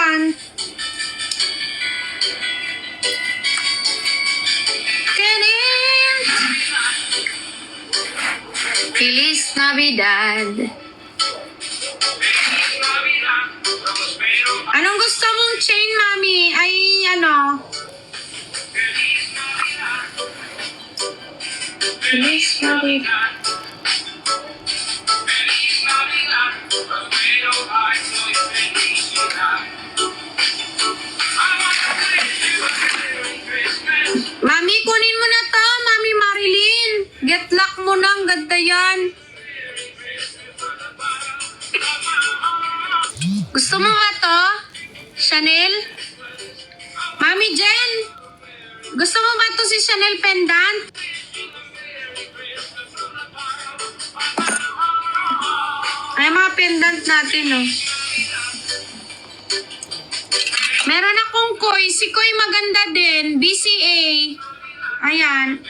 yan. Tiring! Feliz Navidad. Anong gusto mong chain, mami? Ay, ano? Feliz Navidad. Mami, kunin mo na to, Mami Marilyn. Get luck mo na, ang ganda yan. Gusto mo ba to? Chanel? Mami Jen, gusto mo ba to si Chanel pendant? Ay, mga pendant natin, oh. Meron akong koi. Si koi maganda din. BCA. Ayan.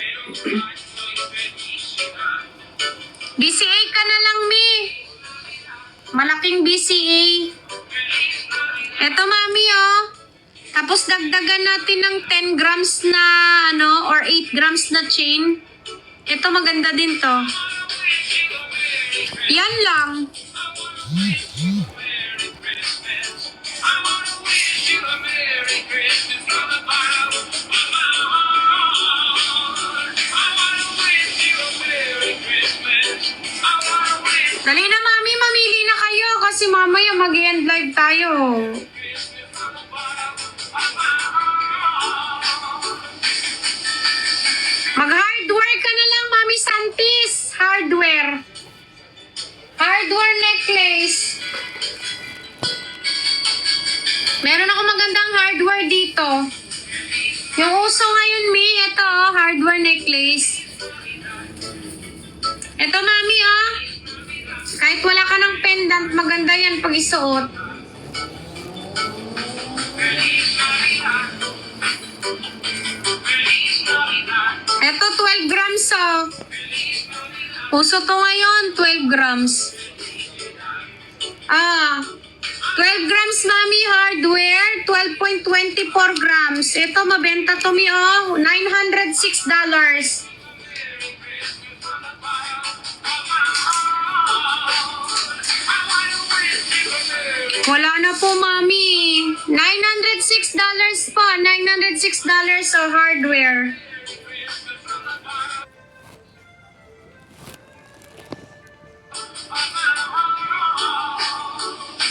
BCA ka na lang, Mi. Malaking BCA. Eto, mami, oh. Tapos dagdagan natin ng 10 grams na, ano, or 8 grams na chain. Ito maganda din to. Yan lang. Dali na, mami, mamili na kayo kasi mamaya mag-end live tayo. Mag-hardware ka na lang, Mami Santis. Hardware. Hardware necklace. Meron ako magandang hardware dito. Yung uso ngayon, Mi, ito, oh, hardware necklace. Ito, Mami, oh. Kahit wala ka ng pendant, maganda yan pag isuot. Ito, 12 grams, oh. Uso to ngayon, 12 grams. 12 grams, Mami, hardware, 12.24 grams. Ito, mabenta to, Mi, oh. $906. Wala na po, Mami. $906 po. $906 sa hardware.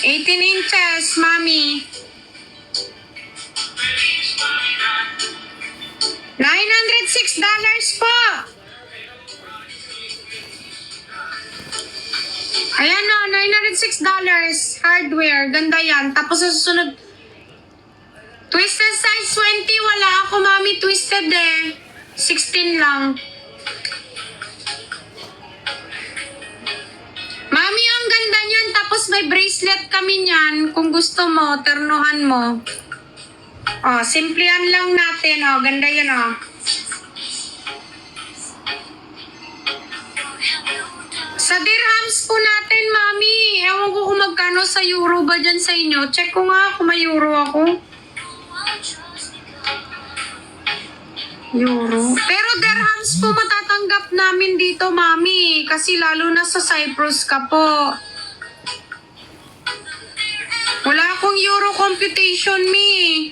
$18 inches, Mami. $906 po. Ayan o, $906. Hardware. Ganda yan. Tapos sa susunod, twisted size 20. Wala ako, Mami. Twisted eh. 16 lang. Mami, ang ganda niyan. Tapos may bracelet kami niyan. Kung gusto mo, ternuhan mo. Oh, simplihan lang natin. Oh, ganda yan, oh. Sa dirhams po natin, Mami. Ewan ko kung magkano sa euro ba dyan sa inyo. Check ko nga kung may euro ako. Euro. Pero dirhams po matatanggap namin dito, Mami. Kasi lalo na sa Cyprus ka po. Wala akong euro computation, Mi.